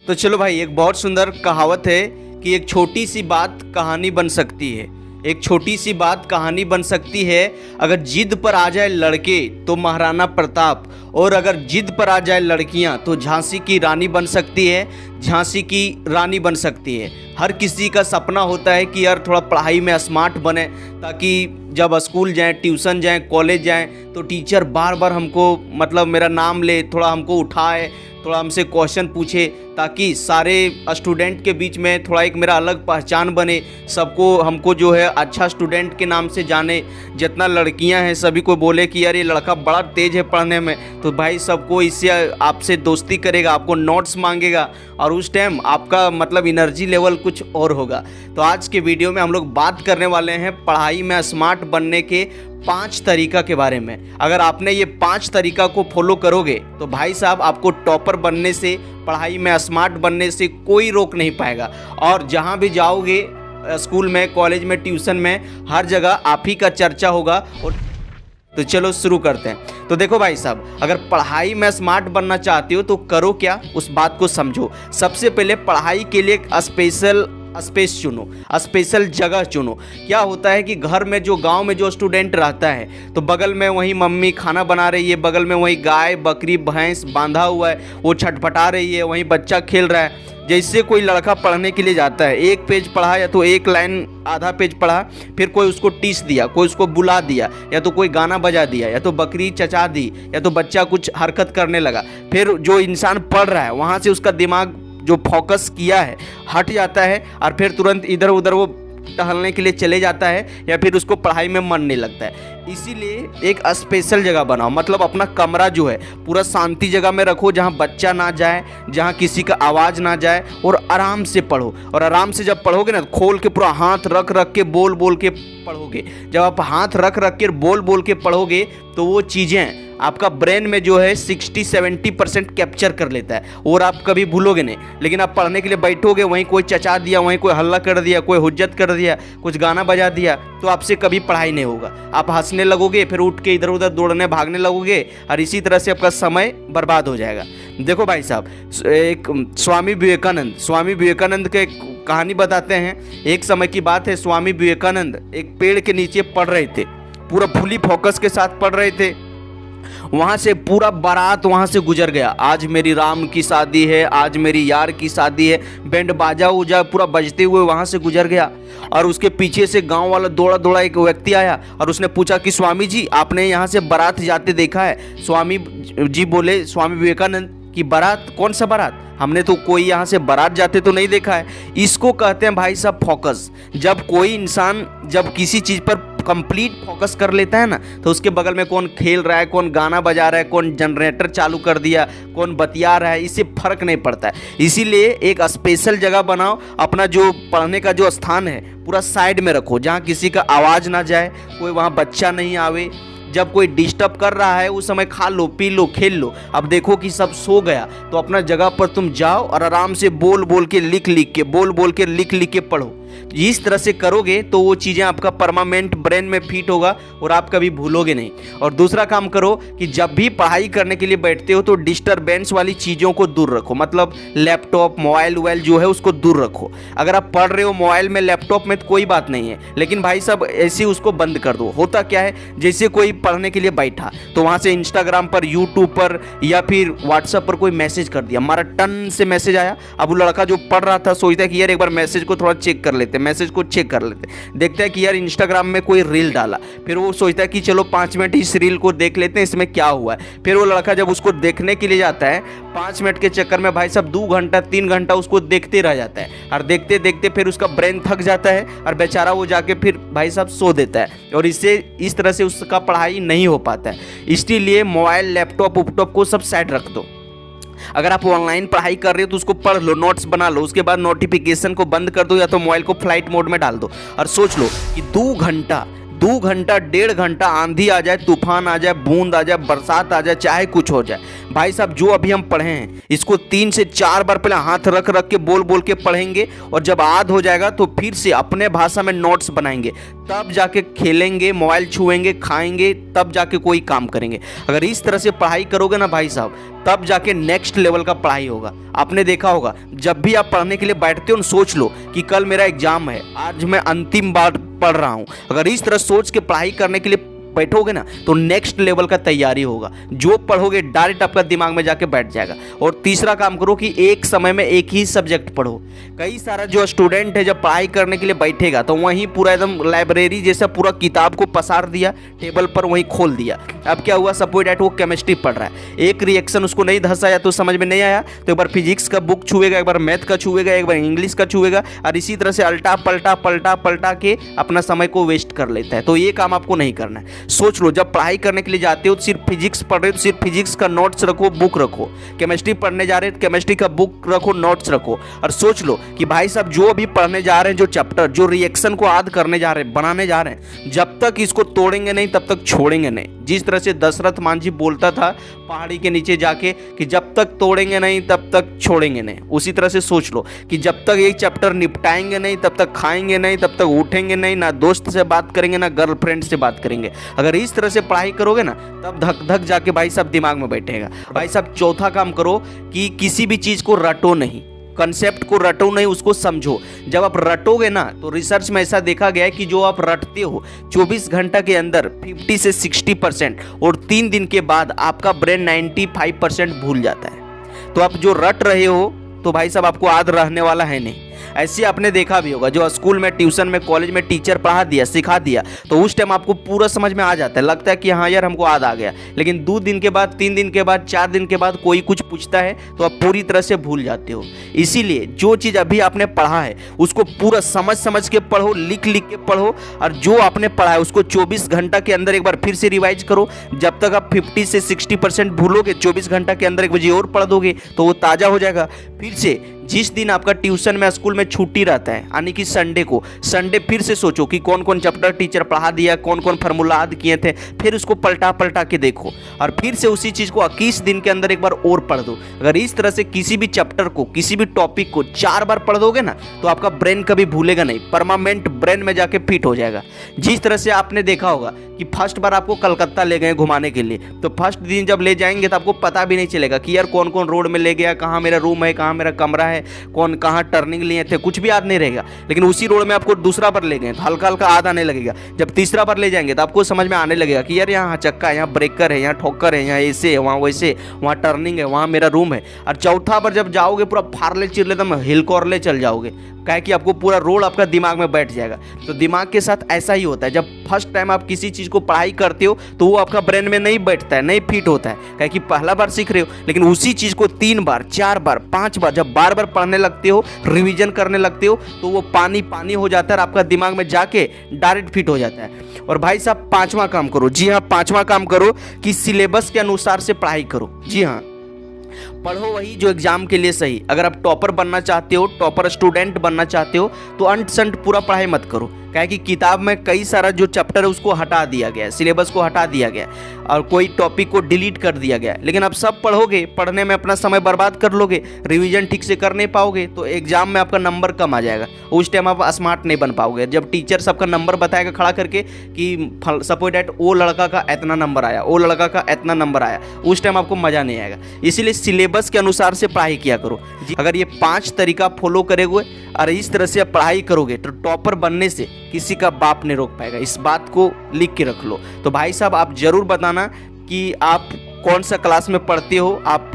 तो चलो भाई, एक बहुत सुंदर कहावत है कि एक छोटी सी बात कहानी बन सकती है। एक छोटी सी बात कहानी बन सकती है। अगर जिद पर आ जाए लड़के तो महाराणा प्रताप, और अगर जिद पर आ जाए लड़कियां तो झांसी की रानी बन सकती है। झांसी की रानी बन सकती है। हर किसी का सपना होता है कि यार थोड़ा पढ़ाई में स्मार्ट बने, ताकि जब स्कूल जाएं, ट्यूशन जाएं, कॉलेज जाएं तो टीचर बार बार हमको मेरा नाम ले, थोड़ा हमको उठाए, थोड़ा हमसे क्वेश्चन पूछे, ताकि सारे स्टूडेंट के बीच में थोड़ा एक मेरा अलग पहचान बने। सबको हमको जो है अच्छा स्टूडेंट के नाम से जाने। जितना लड़कियां हैं सभी को बोले कि यार ये लड़का बड़ा तेज है पढ़ने में, तो भाई सबको इससे आपसे दोस्ती करेगा, आपको नोट्स मांगेगा, और उस टाइम आपका एनर्जी लेवल कुछ और होगा। तो आज के वीडियो में हम लोग बात करने वाले हैं पढ़ाई में स्मार्ट बनने के 5 तरीका के बारे में। अगर आपने ये 5 तरीका को फॉलो करोगे तो भाई साहब आपको टॉपर बनने से, पढ़ाई में स्मार्ट बनने से कोई रोक नहीं पाएगा। और जहाँ भी जाओगे, स्कूल में, कॉलेज में, ट्यूशन में, हर जगह आप ही का चर्चा होगा। और तो चलो शुरू करते हैं। तो देखो भाई साहब, अगर पढ़ाई में स्मार्ट बनना चाहते हो तो करो क्या, उस बात को समझो। सबसे पहले पढ़ाई के लिए स्पेशल स्पेस चुनो, स्पेशल जगह चुनो। क्या होता है कि घर में जो, गांव में जो स्टूडेंट रहता है तो बगल में वही मम्मी खाना बना रही है, बगल में वही गाय बकरी भैंस बांधा हुआ है, वो छटपटा रही है, वहीं बच्चा खेल रहा है। जैसे कोई लड़का पढ़ने के लिए जाता है, एक पेज पढ़ा या तो एक लाइन आधा पेज पढ़ा, फिर कोई उसको टीस दिया, कोई उसको बुला दिया, या तो कोई गाना बजा दिया, या तो बकरी चचा दी, या तो बच्चा कुछ हरकत करने लगा, फिर जो इंसान पढ़ रहा है वहाँ से उसका दिमाग जो फोकस किया है हट जाता है, और फिर तुरंत इधर उधर वो टहलने के लिए चले जाता है, या फिर उसको पढ़ाई में मन नहीं लगता है। इसीलिए एक स्पेशल जगह बनाओ, अपना कमरा जो है पूरा शांति जगह में रखो, जहाँ बच्चा ना जाए, जहाँ किसी का आवाज़ ना जाए, और आराम से पढ़ो। और आराम से जब पढ़ोगे ना, खोल के पूरा हाथ रख रख के बोल बोल के पढ़ोगे। जब आप हाथ रख रख के बोल बोल के पढ़ोगे तो वो चीज़ें आपका ब्रेन में जो है 60-70% कैप्चर कर लेता है, और आप कभी भूलोगे नहीं। लेकिन आप पढ़ने के लिए बैठोगे, वहीं कोई चचा दिया, वहीं कोई हल्ला कर दिया, कोई हुज्जत कर दिया, कुछ गाना बजा दिया, तो आपसे कभी पढ़ाई नहीं होगा। आप हंसने लगोगे, फिर उठ के इधर उधर दौड़ने भागने लगोगे, और इसी तरह से आपका समय बर्बाद हो जाएगा। देखो भाई साहब, एक स्वामी विवेकानंद के कहानी बताते हैं। एक समय की बात है, स्वामी विवेकानंद एक पेड़ के नीचे पढ़ रहे थे, पूरा फुली फोकस के साथ पढ़ रहे थे। वहाँ से पूरा बारात वहाँ से गुजर गया। आज मेरी राम की शादी है, आज मेरी यार की शादी है, बैंड बाजा उजा पूरा बजते हुए वहाँ से गुजर गया। और उसके पीछे से गांव वाला दौड़ा दौड़ा एक व्यक्ति आया और उसने पूछा कि स्वामी जी, आपने यहाँ से बारात जाते देखा है? स्वामी जी बोले, स्वामी विवेकानंद की बारात? कौन सा बारात? हमने तो कोई यहाँ से बारात जाते तो नहीं देखा है। इसको कहते हैं भाई साहब फोकस। जब कोई इंसान जब किसी चीज़ पर कंप्लीट फोकस कर लेता है ना, तो उसके बगल में कौन खेल रहा है, कौन गाना बजा रहा है, कौन जनरेटर चालू कर दिया, कौन बतिया रहा है, इससे फर्क नहीं पड़ता है। इसीलिए एक स्पेशल जगह बनाओ। अपना जो पढ़ने का जो स्थान है पूरा साइड में रखो, जहाँ किसी का आवाज़ ना जाए, कोई वहाँ बच्चा नहीं आवे। जब कोई डिस्टर्ब कर रहा है उस समय खा लो, पी लो, खेल लो। अब देखो कि सब सो गया तो अपना जगह पर तुम जाओ और आराम से बोल बोल के लिख लिख के पढ़ो। इस तरह से करोगे तो वो चीज़ें आपका परमानेंट ब्रेन में फिट होगा और आप कभी भूलोगे नहीं। और दूसरा काम करो कि जब भी पढ़ाई करने के लिए बैठते हो तो डिस्टर्बेंस वाली चीज़ों को दूर रखो। लैपटॉप, मोबाइल जो है उसको दूर रखो। अगर आप पढ़ रहे हो मोबाइल में, लैपटॉप में, तो कोई बात नहीं है, लेकिन भाई साहब ऐसे उसको बंद कर दो। होता क्या है, जैसे कोई पढ़ने के लिए बैठा तो वहाँ से इंस्टाग्राम पर, यूट्यूब पर या फिर व्हाट्सएप पर कोई मैसेज कर दिया, हमारा टन से मैसेज आया। अब वो लड़का जो पढ़ रहा था सोचता है कि यार एक बार मैसेज को थोड़ा चेक कर लेते, मैसेज को चेक कर लेते, देखता है कि यार इंस्टाग्राम में कोई रील डाला, फिर वो सोचता है कि चलो 5 मिनट इस रील को देख लेते हैं, इसमें क्या हुआ है। फिर वो लड़का जब उसको देखने के लिए जाता है, 5 मिनट के चक्कर में भाई साहब 2 घंटा 3 घंटा उसको देखते रह जाता है, और देखते देखते फिर उसका ब्रेन थक जाता है और बेचारा वो जाके फिर भाई साहब सो देता है, और इससे इस तरह से उसका पढ़ाई नहीं हो पाता है। इसलिए मोबाइल, लैपटॉप उपटॉप को सब साइड रख दो। अगर आप ऑनलाइन पढ़ाई कर रहे हो तो उसको पढ़ लो, नोट्स बना लो, उसके बाद नोटिफिकेशन को बंद कर दो, या तो मोबाइल को फ्लाइट मोड में डाल दो, और सोच लो कि 2 2 घंटा 1.5 घंटा आंधी आ जाए, तूफान आ जाए, बूंद आ जाए, बरसात आ जाए, चाहे कुछ हो जाए, भाई साहब जो अभी हम पढ़े हैं इसको 3 से 4 बार पहले हाथ रख रख के बोल बोल के पढ़ेंगे, और जब याद हो जाएगा तो फिर से अपने भाषा में नोट्स बनाएंगे, तब जाके खेलेंगे, मोबाइल छुएंगे, खाएंगे, तब जाके कोई काम करेंगे। अगर इस तरह से पढ़ाई करोगे ना भाई साहब, तब जाके नेक्स्ट लेवल का पढ़ाई होगा। आपने देखा होगा जब भी आप पढ़ने के लिए बैठते हो, सोच लो कि कल मेरा एग्जाम है, आज मैं अंतिम बार पढ़ रहा हूं। अगर इस तरह सोच के पढ़ाई करने के लिए बैठोगे ना तो नेक्स्ट लेवल का तैयारी होगा। जो पढ़ोगे डायरेक्ट आपका दिमाग में जाके बैठ जाएगा। और तीसरा काम करो कि एक समय में एक ही सब्जेक्ट पढ़ो। कई सारा जो स्टूडेंट है जब पढ़ाई करने के लिए बैठेगा तो वहीं पूरा एकदम लाइब्रेरी जैसा पूरा किताब को पसार दिया, टेबल पर वहीं खोल दिया। अब क्या हुआ, सपोज दैट वो केमिस्ट्री पढ़ रहा है, एक रिएक्शन उसको नहीं धंसाया तो समझ में नहीं आया, तो एक बार फिजिक्स का बुक छुएगा, एक बार मैथ का छुएगा, एक बार इंग्लिश का छुएगा, और इसी तरह से अल्टा पलटा पलटा पलटा के अपना समय को वेस्ट कर लेता है। तो ये काम आपको नहीं करना है। सोच लो, जब पढ़ाई करने के लिए जाते हो, सिर्फ फिजिक्स पढ़ रहे हो तो सिर्फ फिजिक्स का नोट्स रखो, बुक रखो। केमिस्ट्री पढ़ने जा रहे हो तो केमिस्ट्री का बुक रखो, नोट्स रखो। और सोच लो कि भाई साहब जो अभी पढ़ने जा रहे हैं, जो चैप्टर, जो रिएक्शन को याद करने जा रहे हैं, बनाने जा रहे हैं, जब तक इसको तोड़ेंगे नहीं तब तक छोड़ेंगे नहीं। जिस तरह से दशरथ मांझी बोलता था पहाड़ी के नीचे जाके कि जब तक तोड़ेंगे नहीं तब तक छोड़ेंगे नहीं, उसी तरह से सोच लो कि जब तक एक चैप्टर निपटाएंगे नहीं तब तक खाएंगे नहीं, तब तक उठेंगे नहीं, ना दोस्त से बात करेंगे ना गर्लफ्रेंड से बात करेंगे। अगर इस तरह से पढ़ाई करोगे ना तब धक धक जाके भाई साहब दिमाग में बैठेगा। भाई साहब चौथा काम करो कि किसी भी चीज़ को रटो नहीं, कंसेप्ट को रटो नहीं, उसको समझो। जब आप रटोगे ना तो रिसर्च में ऐसा देखा गया है कि जो आप रटते हो 24 घंटा के अंदर 50 से 60% और 3 दिन के बाद आपका ब्रेन 95% भूल जाता है। तो आप जो रट रहे हो तो भाई साहब आपको याद रहने वाला है नहीं। ऐसे आपने देखा भी होगा, जो स्कूल में, ट्यूशन में, कॉलेज में टीचर पढ़ा दिया, सिखा दिया तो उस टाइम आपको पूरा समझ में आ जाता है, लगता है कि हाँ यार हमको याद आ गया। लेकिन 2 दिन के बाद, 3 दिन के बाद, 4 दिन के बाद कोई कुछ पूछता है तो आप पूरी तरह से भूल जाते हो। इसीलिए जो चीज़ अभी आपने पढ़ा है उसको पूरा समझ समझ के पढ़ो, लिख लिख के पढ़ो, और जो आपने पढ़ा है उसको 24 घंटा के अंदर एक बार फिर से रिवाइज करो। जब तक आप 50 से 60% भूलोगे, 24 घंटा के अंदर एक बजे और पढ़ दोगे तो वो ताज़ा हो जाएगा। फिर से जिस दिन आपका ट्यूशन में, स्कूल में छुट्टी रहता है, यानी कि संडे को, संडे फिर से सोचो कि कौन कौन चैप्टर टीचर पढ़ा दिया, कौन कौन फार्मूला याद किए थे, फिर उसको पलटा पलटा के देखो, और फिर से उसी चीज़ को 21 दिन के अंदर एक बार और पढ़ दो। अगर इस तरह से किसी भी चैप्टर को, किसी भी टॉपिक को 4 बार पढ़ दोगे ना तो आपका ब्रेन कभी भूलेगा नहीं, परमानेंट ब्रेन में जाके फिट हो जाएगा। जिस तरह से आपने देखा होगा कि फर्स्ट बार आपको कलकत्ता ले गए घुमाने के लिए, तो फर्स्ट दिन जब ले जाएंगे तो आपको पता भी नहीं चलेगा कि यार कौन कौन रोड में ले गया, कहाँ मेरा रूम है, कहाँ मेरा कमरा है, कौन कहाँ टर्निंग लिए थे, कुछ भी याद नहीं रहेगा। लेकिन उसी रोड में आपको दूसरा बार ले गए तो हल्का हल्का याद आने लगेगा। जब तीसरा बार ले जाएंगे तो आपको समझ में आने लगेगा कि यार यहाँ चक्का है, यहाँ ब्रेकर है, यहाँ ठोकर है, यहाँ ऐसे है, वहाँ वैसे, वहाँ टर्निंग है, वहाँ मेरा रूम है। और चौथा बार जब जाओगे पूरा फारले चिरले एकदम हिलकोरले चल जाओगे, क्या है कि आपको पूरा रोल आपका दिमाग में बैठ जाएगा। तो दिमाग के साथ ऐसा ही होता है, जब फर्स्ट टाइम आप किसी चीज़ को पढ़ाई करते हो तो वो आपका ब्रेन में नहीं बैठता है, नहीं फिट होता है, क्या कि पहला बार सीख रहे हो। लेकिन उसी चीज़ को 3 बार, 4 बार, 5 बार जब बार बार पढ़ने लगते हो, रिवीजन करने लगते हो, तो वो पानी पानी हो जाता है और आपका दिमाग में जाके डायरेक्ट फिट हो जाता है। और भाई साहब 5वां काम करो, जी हाँ 5वां काम करो कि सिलेबस के अनुसार से पढ़ाई करो। जी हाँ, पढ़ो वही जो एग्जाम के लिए सही। अगर आप टॉपर बनना चाहते हो, टॉपर स्टूडेंट बनना चाहते हो, तो अंट संट पूरा पढ़ाई मत करो, क्या है कि किताब में कई सारा जो चैप्टर है उसको हटा दिया गया है, सिलेबस को हटा दिया गया और कोई टॉपिक को डिलीट कर दिया गया। लेकिन आप सब पढ़ोगे, पढ़ने में अपना समय बर्बाद कर लोगे, रिवीजन ठीक से कर नहीं पाओगे तो एग्जाम में आपका नंबर कम आ जाएगा, उस टाइम आप स्मार्ट नहीं बन पाओगे। जब टीचर सबका नंबर बताएगा खड़ा करके कि सपोज दैट वो लड़का का इतना नंबर आया, वो लड़का का इतना नंबर आया, उस टाइम आपको मज़ा नहीं आएगा। इसीलिए सिलेबस के अनुसार से पढ़ाई किया करो। अगर ये 5 तरीका फॉलो करोगे और इस तरह से पढ़ाई करोगे तो टॉपर बनने से किसी का बाप नहीं रोक पाएगा। इस बात को लिख के रख लो। तो भाई साहब आप ज़रूर बताना कि आप कौन सा क्लास में पढ़ते हो, आप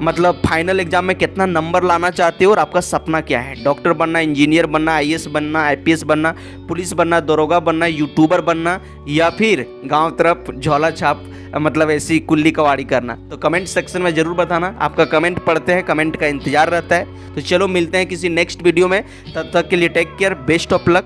मतलब फाइनल एग्जाम में कितना नंबर लाना चाहते हो और आपका सपना क्या है। डॉक्टर बनना, इंजीनियर बनना, IAS बनना, IPS बनना, पुलिस बनना, दरोगा बनना, यूट्यूबर बनना, या फिर गांव तरफ झोला छाप मतलब ऐसी कुल्ली कवाड़ी करना। तो कमेंट सेक्शन में ज़रूर बताना, आपका कमेंट पढ़ते हैं, कमेंट का इंतजार रहता है। तो चलो मिलते हैं किसी नेक्स्ट वीडियो में, तब तक के लिए take care, best of luck.